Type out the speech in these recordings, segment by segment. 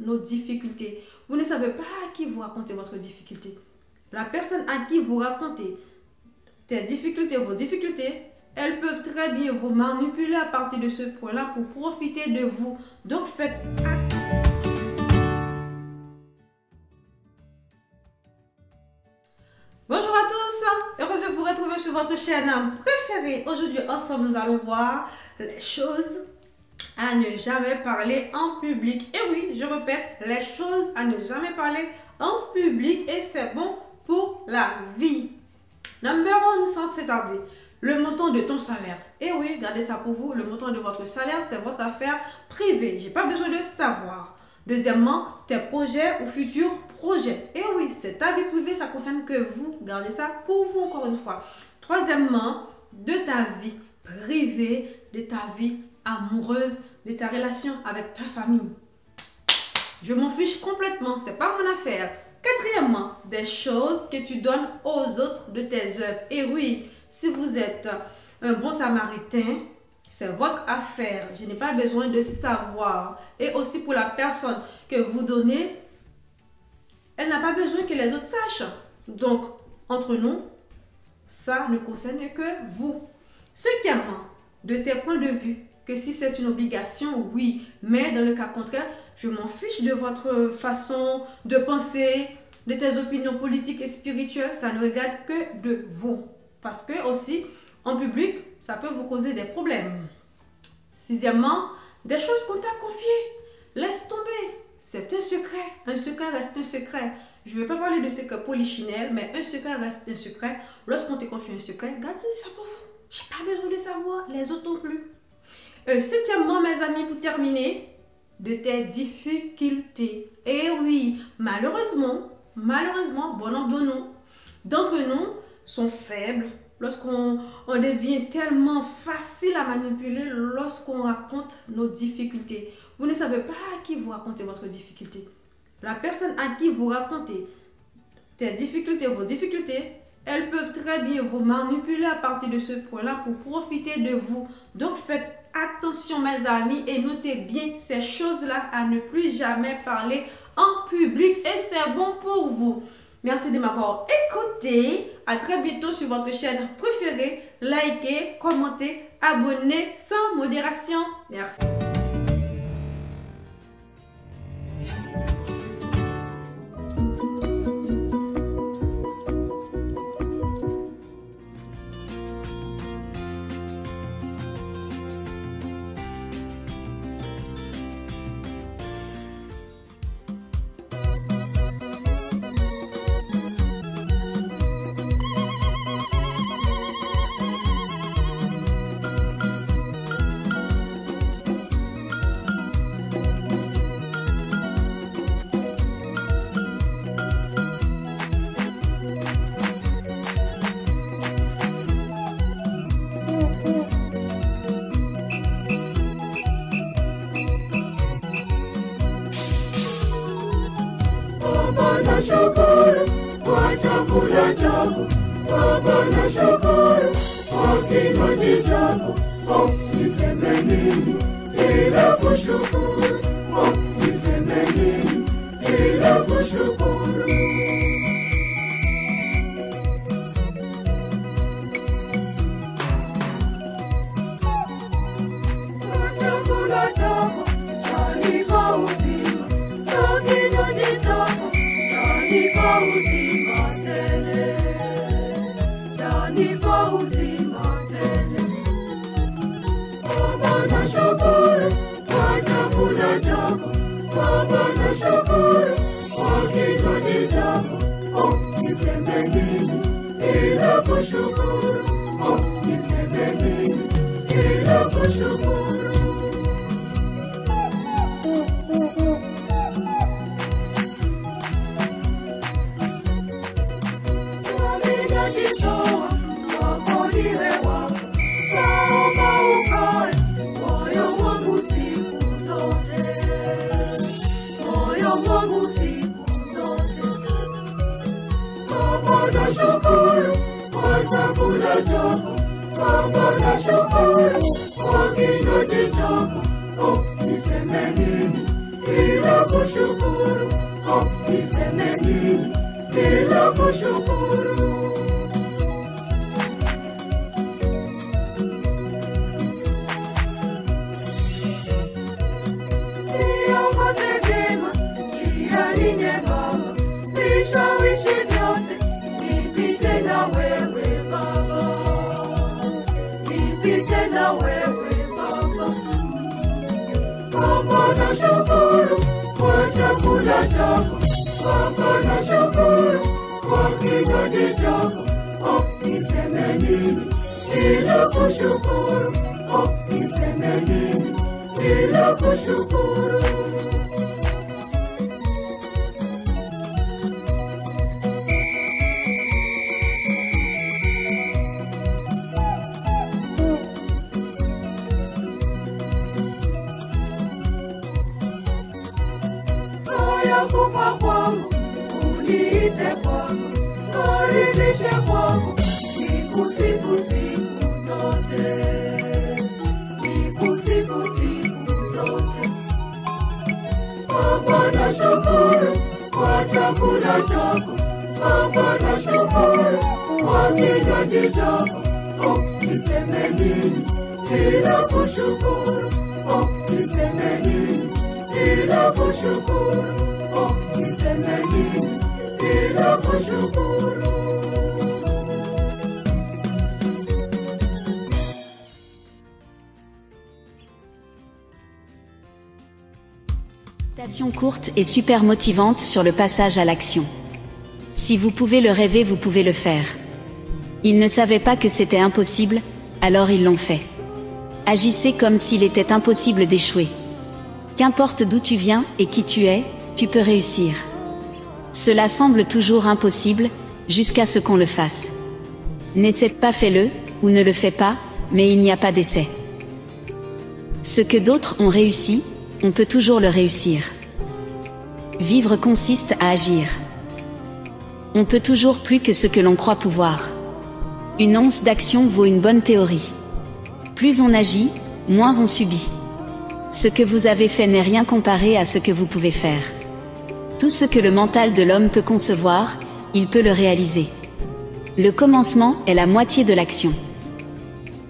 nos difficultés. Vous ne savez pas à qui vous racontez votre difficulté. La personne à qui vous racontez tes difficultés, vos difficultés, elles peuvent très bien vous manipuler à partir de ce point-là pour profiter de vous. Donc faites attention. Bonjour à tous, heureuse de vous retrouver sur votre chaîne préférée. Aujourd'hui, ensemble, nous allons voir les choses à ne jamais parler en public. Et oui, je répète, les choses à ne jamais parler en public et c'est bon pour la vie. Number 1, sans s'attarder, le montant de ton salaire. Et oui, gardez ça pour vous, le montant de votre salaire, c'est votre affaire privée. J'ai pas besoin de savoir. Deuxièmement, tes projets ou futurs projets. Et oui, c'est ta vie privée, ça concerne que vous. Gardez ça pour vous encore une fois. Troisièmement, de ta vie privée, de ta vie amoureuse, de ta relation avec ta famille. Je m'en fiche complètement, c'est pas mon affaire. Quatrièmement, des choses que tu donnes aux autres de tes œuvres. Et oui, si vous êtes un bon samaritain, c'est votre affaire. Je n'ai pas besoin de savoir. Et aussi pour la personne que vous donnez, elle n'a pas besoin que les autres sachent. Donc, entre nous, ça ne concerne que vous. Cinquièmement, de tes points de vue, que si c'est une obligation, oui. Mais dans le cas contraire, je m'en fiche de votre façon de penser, de tes opinions politiques et spirituelles. Ça ne regarde que de vous. Parce que aussi, en public, ça peut vous causer des problèmes. Sixièmement, des choses qu'on t'a confiées. Laisse tomber. C'est un secret. Un secret reste un secret. Je ne vais pas parler de secret polichinelle, mais un secret reste un secret. Lorsqu'on te confie un secret, gardez ça pour vous. Je n'ai pas besoin de savoir, les autres non plus. Septièmement, mes amis, pour terminer, de tes difficultés. Et oui, malheureusement, bon nombre d'entre nous sont faibles lorsqu'on devient tellement facile à manipuler lorsqu'on raconte nos difficultés. Vous ne savez pas à qui vous racontez votre difficulté. La personne à qui vous racontez tes difficultés, vos difficultés, elles peuvent très bien vous manipuler à partir de ce point-là pour profiter de vous. Donc faites attention mes amis et notez bien ces choses-là à ne plus jamais parler en public et c'est bon pour vous. Merci de m'avoir écouté. À très bientôt sur votre chaîne préférée. Likez, commentez, abonnez sans modération. Merci. Nashukuru kwa chakula chako, Baba nashukuru kwa kinywaji chako. Oh, niseme nini ila kushukuru? Oh, niseme nini ila kushukuru? Kwa chakula chako chanipa uzima, kwa kinywaji chako chanipa uzima tele, chanipa uzima tele. Baba nashukuru kwa chakula chako, Baba nashukuru kwa kinywaji chako. Oh, niseme nini ila kushukuru? Oh, niseme nini ila kushukuru? Nashukuru kwa chakula chako, Baba nashukuru kwa kinywaji chako. Oh, niseme nini ila kushukuru? chakula chako. Baba nashukuru kwa kinywaji chako. Oh, niseme nini bila kushukuru? Oh, niseme nini bila kushukuru? Kufa kwangu, uniite kwangu, karibishe kwangu, nikusifu siku zote, nikusifu siku zote. Baba nashukuru kwa chakula chako. Baba nashukuru kwa kinywaji chako. Oh, niseme nini bila kushukuru? Oh, niseme nini bila kushukuru? Oh, niseme nini bila kushukuru? Citation courte et super motivante sur le passage à l'action. Si vous pouvez le rêver, vous pouvez le faire. Ils ne savaient pas que c'était impossible, alors ils l'ont fait. Agissez comme s'il était impossible d'échouer. Qu'importe d'où tu viens et qui tu es, tu peux réussir. Cela semble toujours impossible, jusqu'à ce qu'on le fasse. N'essaie pas, fais-le, ou ne le fais pas, mais il n'y a pas d'essai. Ce que d'autres ont réussi, on peut toujours le réussir. Vivre consiste à agir. On peut toujours plus que ce que l'on croit pouvoir. Une once d'action vaut une bonne théorie. Plus on agit, moins on subit. Ce que vous avez fait n'est rien comparé à ce que vous pouvez faire. Tout ce que le mental de l'homme peut concevoir, il peut le réaliser. Le commencement est la moitié de l'action.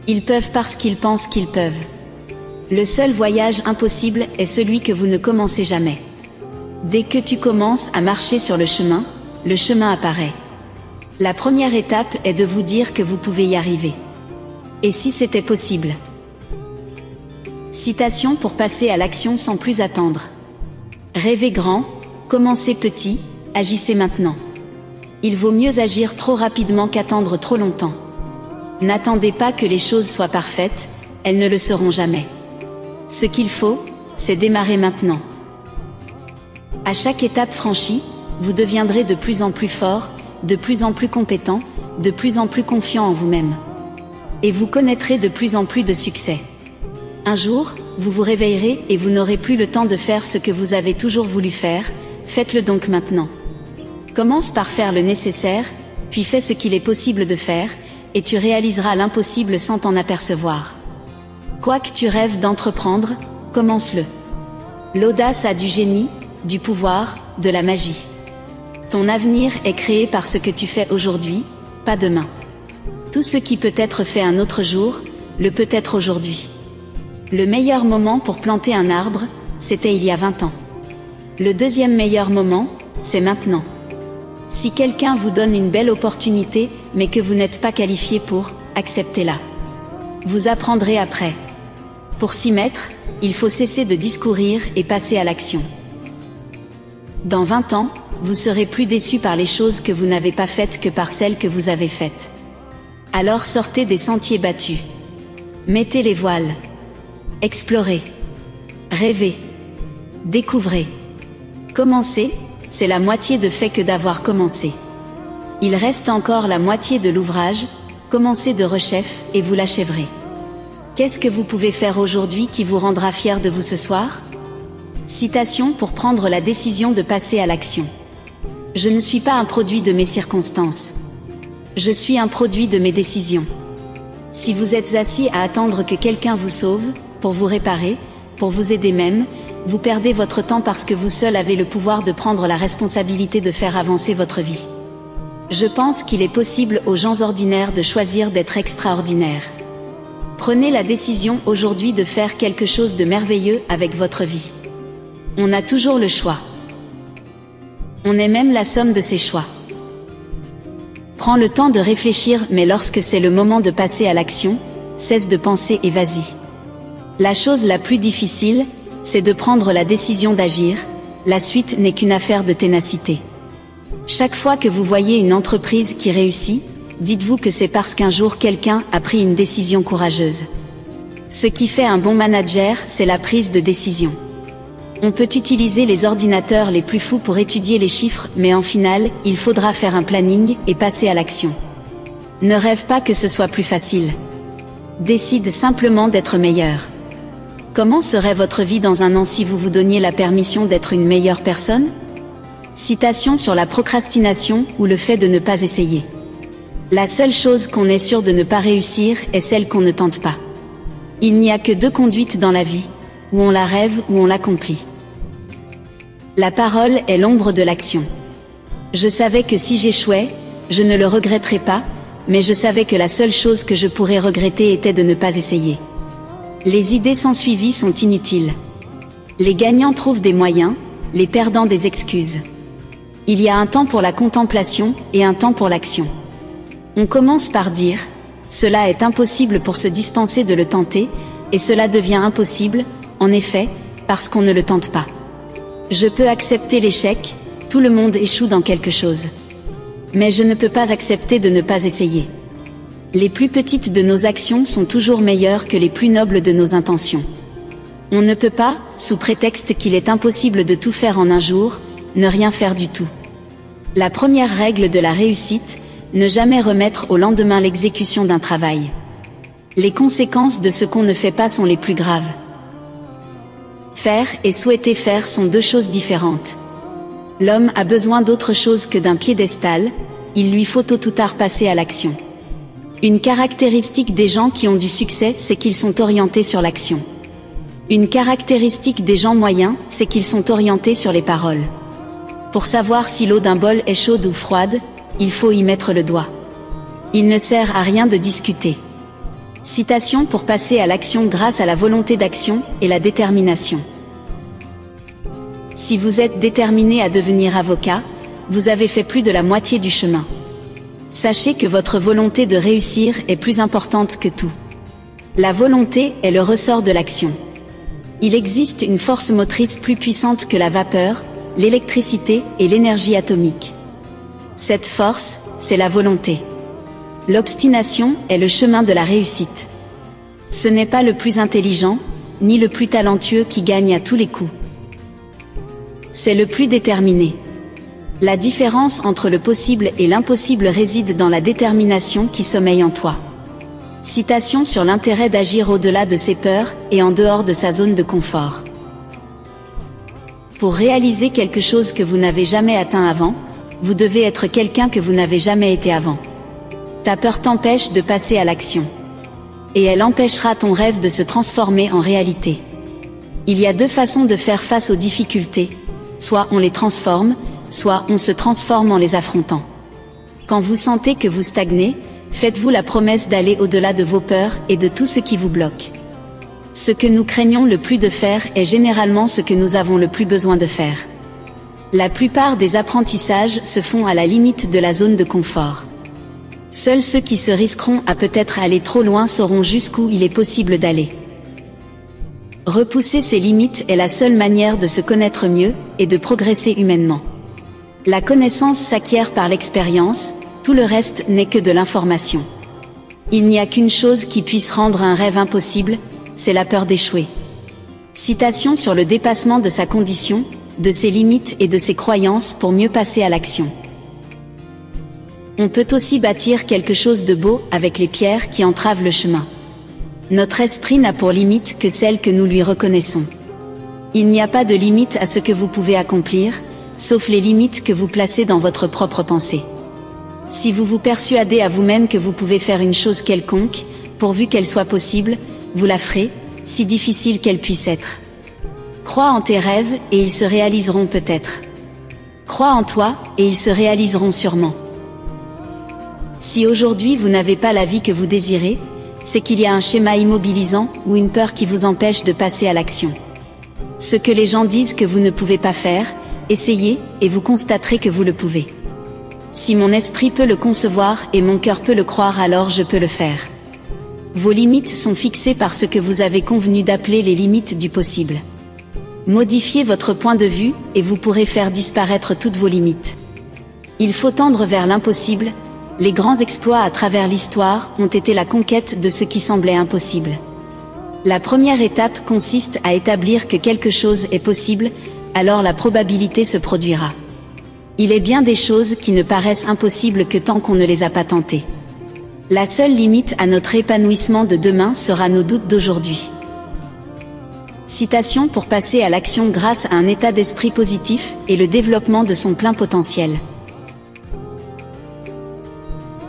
Ils peuvent parce qu'ils pensent qu'ils peuvent. Le seul voyage impossible est celui que vous ne commencez jamais. Dès que tu commences à marcher sur le chemin apparaît. La première étape est de vous dire que vous pouvez y arriver. Et si c'était possible? Citation pour passer à l'action sans plus attendre. Rêvez grand, commencez petit, agissez maintenant. Il vaut mieux agir trop rapidement qu'attendre trop longtemps. N'attendez pas que les choses soient parfaites, elles ne le seront jamais. Ce qu'il faut, c'est démarrer maintenant. À chaque étape franchie, vous deviendrez de plus en plus fort, de plus en plus compétent, de plus en plus confiant en vous-même. Et vous connaîtrez de plus en plus de succès. Un jour, vous vous réveillerez et vous n'aurez plus le temps de faire ce que vous avez toujours voulu faire, faites-le donc maintenant. Commence par faire le nécessaire, puis fais ce qu'il est possible de faire, et tu réaliseras l'impossible sans t'en apercevoir. Quoi que tu rêves d'entreprendre, commence-le. L'audace a du génie, du pouvoir, de la magie. Ton avenir est créé par ce que tu fais aujourd'hui, pas demain. Tout ce qui peut être fait un autre jour, le peut être aujourd'hui. Le meilleur moment pour planter un arbre, c'était il y a 20 ans. Le deuxième meilleur moment, c'est maintenant. Si quelqu'un vous donne une belle opportunité, mais que vous n'êtes pas qualifié pour, acceptez-la. Vous apprendrez après. Pour s'y mettre, il faut cesser de discourir et passer à l'action. Dans 20 ans, vous serez plus déçu par les choses que vous n'avez pas faites que par celles que vous avez faites. Alors sortez des sentiers battus. Mettez les voiles. Explorez. Rêvez. Découvrez. Commencez, c'est la moitié de fait que d'avoir commencé. Il reste encore la moitié de l'ouvrage, commencez de rechef et vous l'achèverez. Qu'est-ce que vous pouvez faire aujourd'hui qui vous rendra fier de vous ce soir? Citation pour prendre la décision de passer à l'action. Je ne suis pas un produit de mes circonstances. Je suis un produit de mes décisions. Si vous êtes assis à attendre que quelqu'un vous sauve, pour vous réparer, pour vous aider même, vous perdez votre temps parce que vous seul avez le pouvoir de prendre la responsabilité de faire avancer votre vie. Je pense qu'il est possible aux gens ordinaires de choisir d'être extraordinaires. Prenez la décision aujourd'hui de faire quelque chose de merveilleux avec votre vie. On a toujours le choix. On est même la somme de ses choix. Prends le temps de réfléchir, mais lorsque c'est le moment de passer à l'action, cesse de penser et vas-y. La chose la plus difficile, c'est de prendre la décision d'agir, la suite n'est qu'une affaire de ténacité. Chaque fois que vous voyez une entreprise qui réussit, dites-vous que c'est parce qu'un jour quelqu'un a pris une décision courageuse. Ce qui fait un bon manager, c'est la prise de décision. On peut utiliser les ordinateurs les plus fous pour étudier les chiffres, mais en finale, il faudra faire un planning et passer à l'action. Ne rêve pas que ce soit plus facile. Décide simplement d'être meilleur. Comment serait votre vie dans un an si vous vous donniez la permission d'être une meilleure personne? Citation sur la procrastination ou le fait de ne pas essayer. La seule chose qu'on est sûr de ne pas réussir est celle qu'on ne tente pas. Il n'y a que deux conduites dans la vie, où on la rêve ou on l'accomplit. La parole est l'ombre de l'action. Je savais que si j'échouais, je ne le regretterais pas, mais je savais que la seule chose que je pourrais regretter était de ne pas essayer. Les idées sans suivi sont inutiles. Les gagnants trouvent des moyens, les perdants des excuses. Il y a un temps pour la contemplation et un temps pour l'action. On commence par dire « Cela est impossible pour se dispenser de le tenter » et cela devient impossible, en effet, parce qu'on ne le tente pas. Je peux accepter l'échec, tout le monde échoue dans quelque chose. Mais je ne peux pas accepter de ne pas essayer. Les plus petites de nos actions sont toujours meilleures que les plus nobles de nos intentions. On ne peut pas, sous prétexte qu'il est impossible de tout faire en un jour, ne rien faire du tout. La première règle de la réussite, ne jamais remettre au lendemain l'exécution d'un travail. Les conséquences de ce qu'on ne fait pas sont les plus graves. Faire et souhaiter faire sont deux choses différentes. L'homme a besoin d'autre chose que d'un piédestal, il lui faut tôt ou tard passer à l'action. Une caractéristique des gens qui ont du succès, c'est qu'ils sont orientés sur l'action. Une caractéristique des gens moyens, c'est qu'ils sont orientés sur les paroles. Pour savoir si l'eau d'un bol est chaude ou froide, il faut y mettre le doigt. Il ne sert à rien de discuter. Citation pour passer à l'action grâce à la volonté d'action et la détermination. Si vous êtes déterminé à devenir avocat, vous avez fait plus de la moitié du chemin. Sachez que votre volonté de réussir est plus importante que tout. La volonté est le ressort de l'action. Il existe une force motrice plus puissante que la vapeur, l'électricité et l'énergie atomique. Cette force, c'est la volonté. L'obstination est le chemin de la réussite. Ce n'est pas le plus intelligent, ni le plus talentueux qui gagne à tous les coups. C'est le plus déterminé. La différence entre le possible et l'impossible réside dans la détermination qui sommeille en toi. Citation sur l'intérêt d'agir au-delà de ses peurs et en dehors de sa zone de confort. Pour réaliser quelque chose que vous n'avez jamais atteint avant, vous devez être quelqu'un que vous n'avez jamais été avant. Ta peur t'empêche de passer à l'action. Et elle empêchera ton rêve de se transformer en réalité. Il y a deux façons de faire face aux difficultés. Soit on les transforme, soit on se transforme en les affrontant. Quand vous sentez que vous stagnez, faites-vous la promesse d'aller au-delà de vos peurs et de tout ce qui vous bloque. Ce que nous craignons le plus de faire est généralement ce que nous avons le plus besoin de faire. La plupart des apprentissages se font à la limite de la zone de confort. Seuls ceux qui se risqueront à peut-être aller trop loin sauront jusqu'où il est possible d'aller. Repousser ses limites est la seule manière de se connaître mieux et de progresser humainement. La connaissance s'acquiert par l'expérience, tout le reste n'est que de l'information. Il n'y a qu'une chose qui puisse rendre un rêve impossible, c'est la peur d'échouer. Citation sur le dépassement de sa condition, de ses limites et de ses croyances pour mieux passer à l'action. On peut aussi bâtir quelque chose de beau avec les pierres qui entravent le chemin. Notre esprit n'a pour limite que celle que nous lui reconnaissons. Il n'y a pas de limite à ce que vous pouvez accomplir, sauf les limites que vous placez dans votre propre pensée. Si vous vous persuadez à vous-même que vous pouvez faire une chose quelconque, pourvu qu'elle soit possible, vous la ferez, si difficile qu'elle puisse être. Crois en tes rêves et ils se réaliseront peut-être. Crois en toi et ils se réaliseront sûrement. Si aujourd'hui vous n'avez pas la vie que vous désirez, c'est qu'il y a un schéma immobilisant ou une peur qui vous empêche de passer à l'action. Ce que les gens disent que vous ne pouvez pas faire, essayez et vous constaterez que vous le pouvez. Si mon esprit peut le concevoir et mon cœur peut le croire, alors je peux le faire. Vos limites sont fixées par ce que vous avez convenu d'appeler les limites du possible. Modifiez votre point de vue, et vous pourrez faire disparaître toutes vos limites. Il faut tendre vers l'impossible. Les grands exploits à travers l'histoire ont été la conquête de ce qui semblait impossible. La première étape consiste à établir que quelque chose est possible, alors la probabilité se produira. Il est bien des choses qui ne paraissent impossibles que tant qu'on ne les a pas tentées. La seule limite à notre épanouissement de demain sera nos doutes d'aujourd'hui. Citation pour passer à l'action grâce à un état d'esprit positif et le développement de son plein potentiel.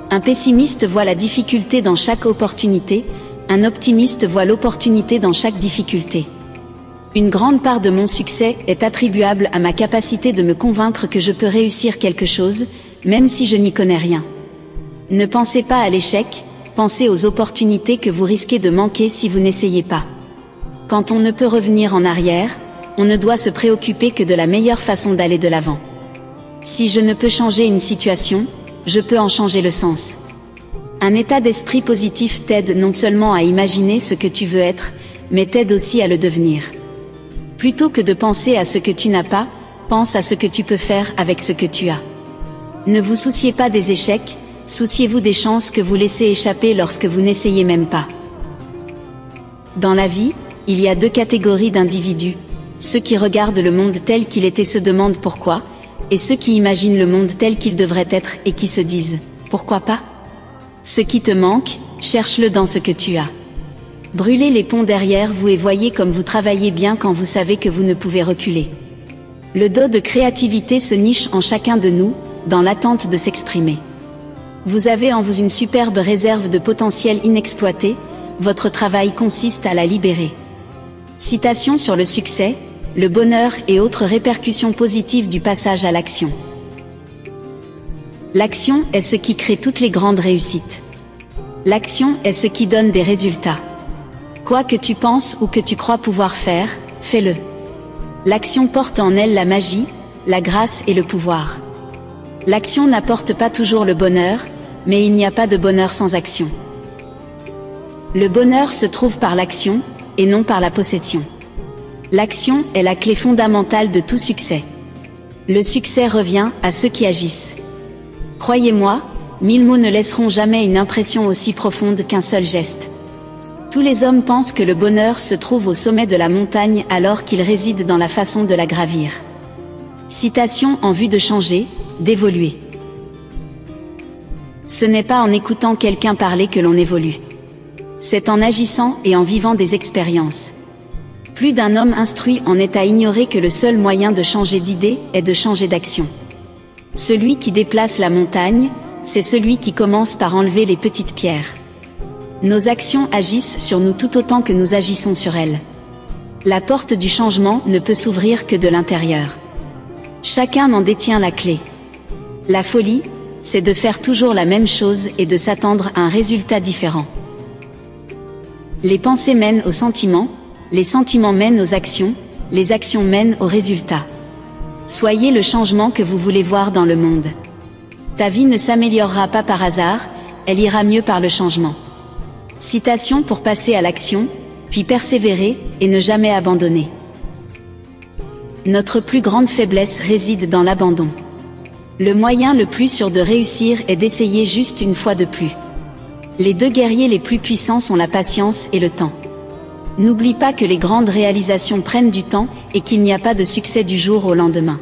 Un pessimiste voit la difficulté dans chaque opportunité, un optimiste voit l'opportunité dans chaque difficulté. Une grande part de mon succès est attribuable à ma capacité de me convaincre que je peux réussir quelque chose, même si je n'y connais rien. Ne pensez pas à l'échec, pensez aux opportunités que vous risquez de manquer si vous n'essayez pas. Quand on ne peut revenir en arrière, on ne doit se préoccuper que de la meilleure façon d'aller de l'avant. Si je ne peux changer une situation, je peux en changer le sens. Un état d'esprit positif t'aide non seulement à imaginer ce que tu veux être, mais t'aide aussi à le devenir. Plutôt que de penser à ce que tu n'as pas, pense à ce que tu peux faire avec ce que tu as. Ne vous souciez pas des échecs, souciez-vous des chances que vous laissez échapper lorsque vous n'essayez même pas. Dans la vie, il y a deux catégories d'individus, ceux qui regardent le monde tel qu'il est et se demandent pourquoi, et ceux qui imaginent le monde tel qu'il devrait être et qui se disent « pourquoi pas ?» Ce qui te manque, cherche-le dans ce que tu as. Brûlez les ponts derrière vous et voyez comme vous travaillez bien quand vous savez que vous ne pouvez reculer. Le dos de créativité se niche en chacun de nous, dans l'attente de s'exprimer. Vous avez en vous une superbe réserve de potentiel inexploité, votre travail consiste à la libérer. Citation sur le succès, le bonheur et autres répercussions positives du passage à l'action. L'action est ce qui crée toutes les grandes réussites. L'action est ce qui donne des résultats. Quoi que tu penses ou que tu crois pouvoir faire, fais-le. L'action porte en elle la magie, la grâce et le pouvoir. L'action n'apporte pas toujours le bonheur, mais il n'y a pas de bonheur sans action. Le bonheur se trouve par l'action, et non par la possession. L'action est la clé fondamentale de tout succès. Le succès revient à ceux qui agissent. Croyez-moi, 1000 mots ne laisseront jamais une impression aussi profonde qu'un seul geste. Tous les hommes pensent que le bonheur se trouve au sommet de la montagne alors qu'il réside dans la façon de la gravir. Citation en vue de changer, d'évoluer. Ce n'est pas en écoutant quelqu'un parler que l'on évolue. C'est en agissant et en vivant des expériences. Plus d'un homme instruit en est à ignorer que le seul moyen de changer d'idée est de changer d'action. Celui qui déplace la montagne, c'est celui qui commence par enlever les petites pierres. Nos actions agissent sur nous tout autant que nous agissons sur elles. La porte du changement ne peut s'ouvrir que de l'intérieur. Chacun en détient la clé. La folie, c'est de faire toujours la même chose et de s'attendre à un résultat différent. Les pensées mènent aux sentiments, les sentiments mènent aux actions, les actions mènent aux résultats. Soyez le changement que vous voulez voir dans le monde. Ta vie ne s'améliorera pas par hasard, elle ira mieux par le changement. Citation pour passer à l'action, puis persévérer et ne jamais abandonner. Notre plus grande faiblesse réside dans l'abandon. Le moyen le plus sûr de réussir est d'essayer juste une fois de plus. Les deux guerriers les plus puissants sont la patience et le temps. N'oublie pas que les grandes réalisations prennent du temps et qu'il n'y a pas de succès du jour au lendemain.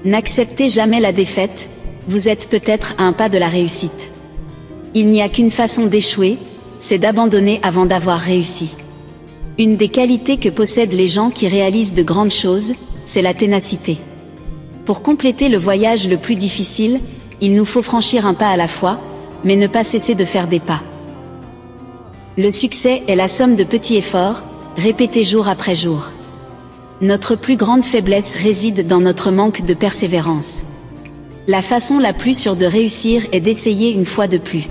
N'acceptez jamais la défaite, vous êtes peut-être à un pas de la réussite. Il n'y a qu'une façon d'échouer, c'est d'abandonner avant d'avoir réussi. Une des qualités que possèdent les gens qui réalisent de grandes choses, c'est la ténacité. Pour compléter le voyage le plus difficile, il nous faut franchir un pas à la fois, mais ne pas cesser de faire des pas. Le succès est la somme de petits efforts, répétés jour après jour. Notre plus grande faiblesse réside dans notre manque de persévérance. La façon la plus sûre de réussir est d'essayer une fois de plus.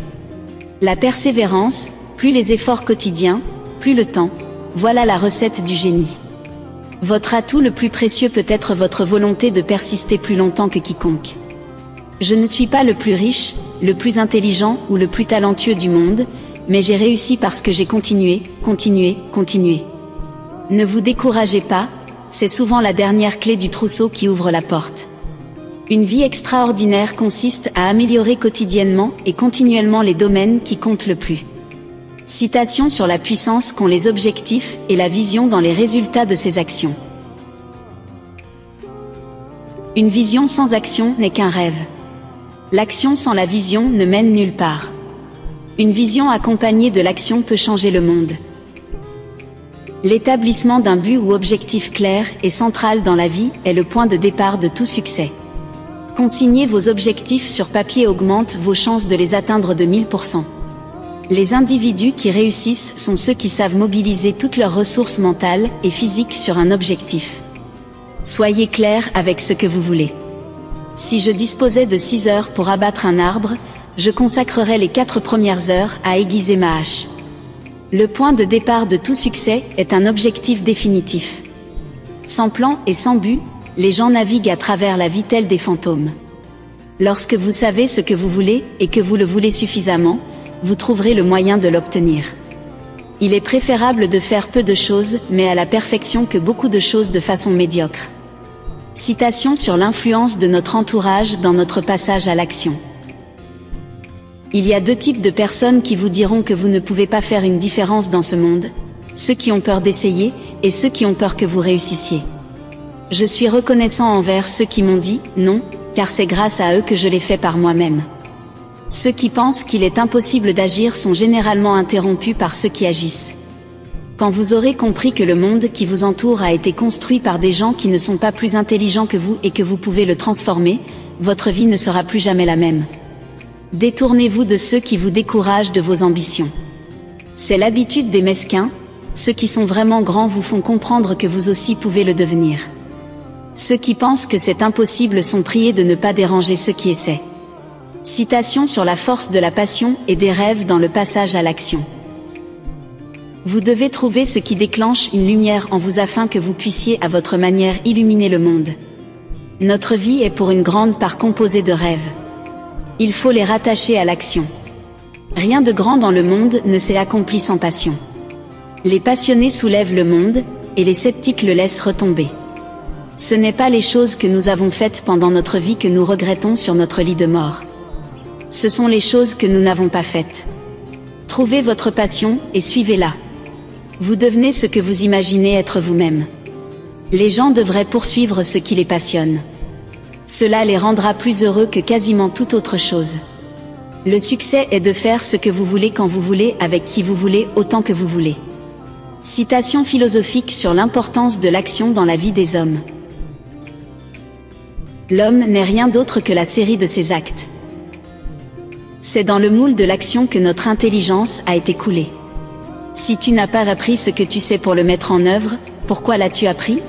La persévérance, plus les efforts quotidiens, plus le temps, voilà la recette du génie. Votre atout le plus précieux peut être votre volonté de persister plus longtemps que quiconque. Je ne suis pas le plus riche, le plus intelligent ou le plus talentueux du monde, mais j'ai réussi parce que j'ai continué. Ne vous découragez pas, c'est souvent la dernière clé du trousseau qui ouvre la porte. Une vie extraordinaire consiste à améliorer quotidiennement et continuellement les domaines qui comptent le plus. Citation sur la puissance qu'ont les objectifs et la vision dans les résultats de ses actions. Une vision sans action n'est qu'un rêve. L'action sans la vision ne mène nulle part. Une vision accompagnée de l'action peut changer le monde. L'établissement d'un but ou objectif clair et central dans la vie est le point de départ de tout succès. Consigner vos objectifs sur papier augmente vos chances de les atteindre de 1000%. Les individus qui réussissent sont ceux qui savent mobiliser toutes leurs ressources mentales et physiques sur un objectif. Soyez clair avec ce que vous voulez. Si je disposais de 6 heures pour abattre un arbre, je consacrerais les 4 premières heures à aiguiser ma hache. Le point de départ de tout succès est un objectif définitif. Sans plan et sans but, les gens naviguent à travers la vie tels des fantômes. Lorsque vous savez ce que vous voulez et que vous le voulez suffisamment, vous trouverez le moyen de l'obtenir. Il est préférable de faire peu de choses, mais à la perfection que beaucoup de choses de façon médiocre. Citation sur l'influence de notre entourage dans notre passage à l'action. Il y a 2 types de personnes qui vous diront que vous ne pouvez pas faire une différence dans ce monde, ceux qui ont peur d'essayer et ceux qui ont peur que vous réussissiez. Je suis reconnaissant envers ceux qui m'ont dit « non », car c'est grâce à eux que je l'ai fait par moi-même. Ceux qui pensent qu'il est impossible d'agir sont généralement interrompus par ceux qui agissent. Quand vous aurez compris que le monde qui vous entoure a été construit par des gens qui ne sont pas plus intelligents que vous et que vous pouvez le transformer, votre vie ne sera plus jamais la même. Détournez-vous de ceux qui vous découragent de vos ambitions. C'est l'habitude des mesquins, ceux qui sont vraiment grands vous font comprendre que vous aussi pouvez le devenir. Ceux qui pensent que c'est impossible sont priés de ne pas déranger ceux qui essaient. Citation sur la force de la passion et des rêves dans le passage à l'action. Vous devez trouver ce qui déclenche une lumière en vous afin que vous puissiez à votre manière illuminer le monde. Notre vie est pour une grande part composée de rêves. Il faut les rattacher à l'action. Rien de grand dans le monde ne s'est accompli sans passion. Les passionnés soulèvent le monde, et les sceptiques le laissent retomber. Ce n'est pas les choses que nous avons faites pendant notre vie que nous regrettons sur notre lit de mort. Ce sont les choses que nous n'avons pas faites. Trouvez votre passion et suivez-la. Vous devenez ce que vous imaginez être vous-même. Les gens devraient poursuivre ce qui les passionne. Cela les rendra plus heureux que quasiment toute autre chose. Le succès est de faire ce que vous voulez quand vous voulez, avec qui vous voulez, autant que vous voulez. Citation philosophique sur l'importance de l'action dans la vie des hommes. L'homme n'est rien d'autre que la série de ses actes. C'est dans le moule de l'action que notre intelligence a été coulée. Si tu n'as pas appris ce que tu sais pour le mettre en œuvre, pourquoi l'as-tu appris?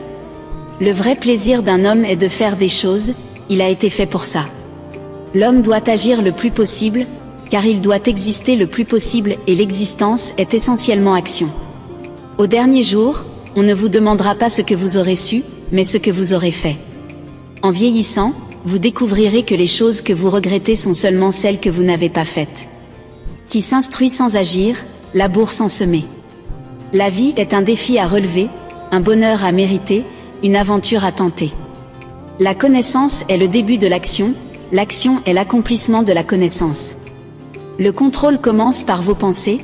Le vrai plaisir d'un homme est de faire des choses, il a été fait pour ça. L'homme doit agir le plus possible, car il doit exister le plus possible et l'existence est essentiellement action. Au dernier jour, on ne vous demandera pas ce que vous aurez su, mais ce que vous aurez fait. En vieillissant, vous découvrirez que les choses que vous regrettez sont seulement celles que vous n'avez pas faites. Qui s'instruit sans agir, laboure sans semer. La vie est un défi à relever, un bonheur à mériter, une aventure à tenter. La connaissance est le début de l'action est l'accomplissement de la connaissance. Le contrôle commence par vos pensées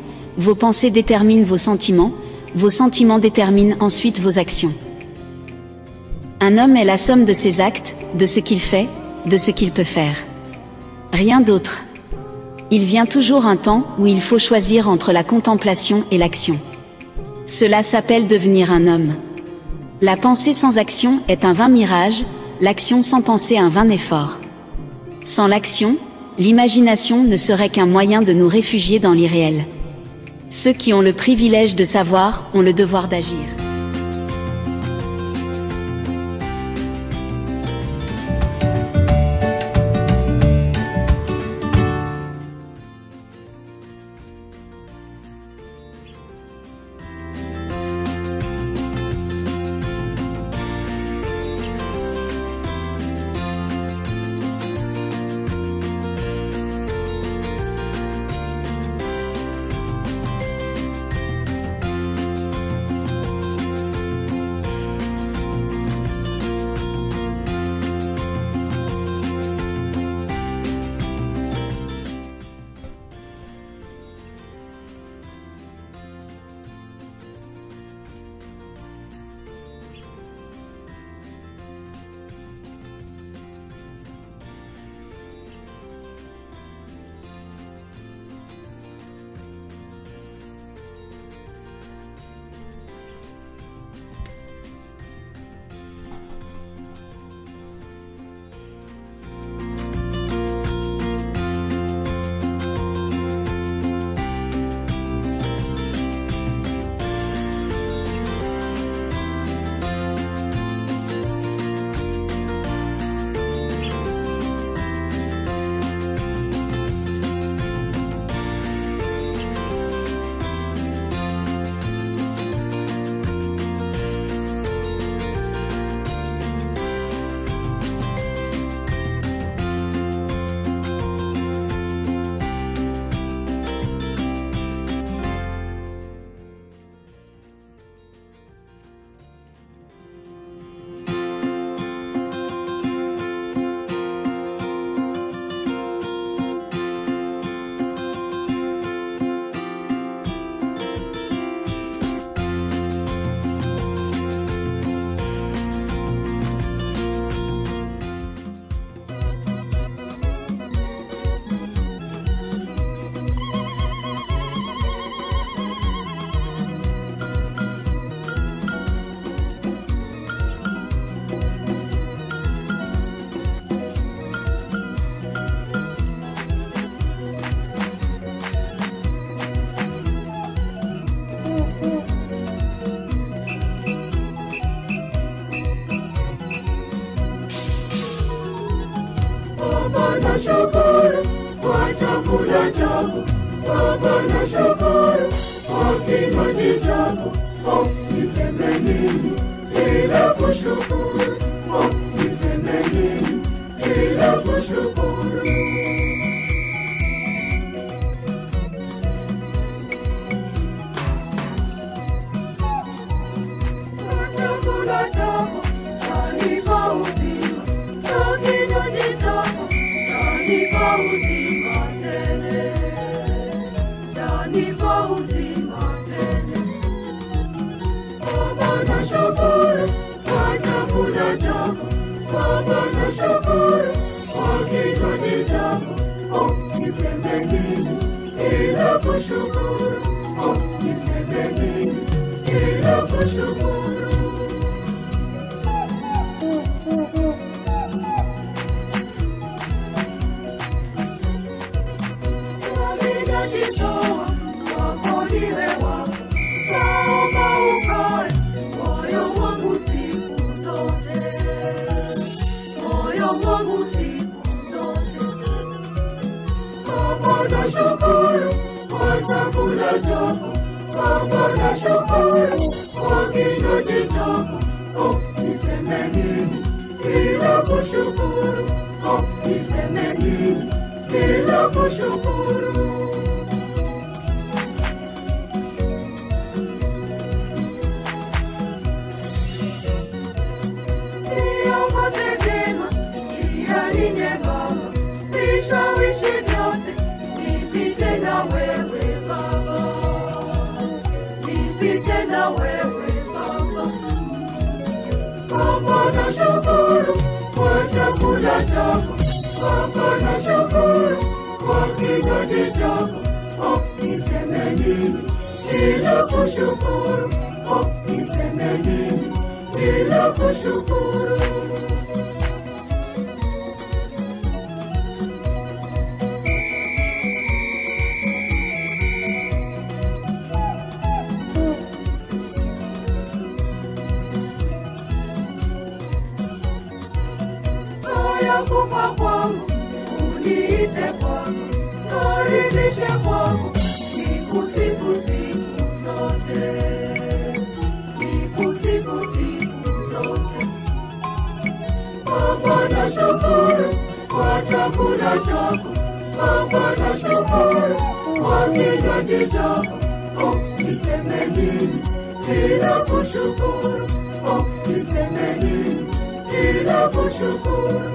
déterminent vos sentiments déterminent ensuite vos actions. Un homme est la somme de ses actes, de ce qu'il fait, de ce qu'il peut faire. Rien d'autre. Il vient toujours un temps où il faut choisir entre la contemplation et l'action. Cela s'appelle devenir un homme. La pensée sans action est un vain mirage, l'action sans pensée un vain effort. Sans l'action, l'imagination ne serait qu'un moyen de nous réfugier dans l'irréel. Ceux qui ont le privilège de savoir ont le devoir d'agir. Baba nashukuru kwa chakula chako, Baba nashukuru kwa kinywaji chako. Oh, niseme nini ila kushukuru? Oh, niseme nini ila kushukuru? Chakula chako chanipa uzima, na kinywaji chako chanipa uzima tele, chanipa uzima tele. Baba nashukuru kwa chakula chako, Baba nashukuru kwa kinywaji chako. Oh, niseme nini ila kushukuru? Oh, niseme nini ila kushukuru? Ninajitoa kwako niwe wako, naomba ukae moyo wangu siku zote, moyo wangu siku zote. Baba nashukuru kwa chakula chako, Baba nashukuru kwa kinywaji chako. Oh, niseme nini ila kushukuru? Oh, niseme nini ila kushukuru? Niongoze vyema njiani nyembamba, vishawishi vyote nipite na wewe Baba, nipite na wewe Baba. Baba nashukuru kwa chakula chako, Baba nashukuru kwa kinywaji chako. Oh, niseme nini ila kushukuru? Oh, niseme nini ila kushukuru? Saya kufa kwangu, uniite kwangu, karibishe kwangu, nikusifu siku zote, nikusifu siku zote. Baba nashukuru kwa chakula chako, Baba nashukuru kwa kinywaji chako. Oh, niseme nini ila kushukuru? Oh, niseme nini ila kushukuru?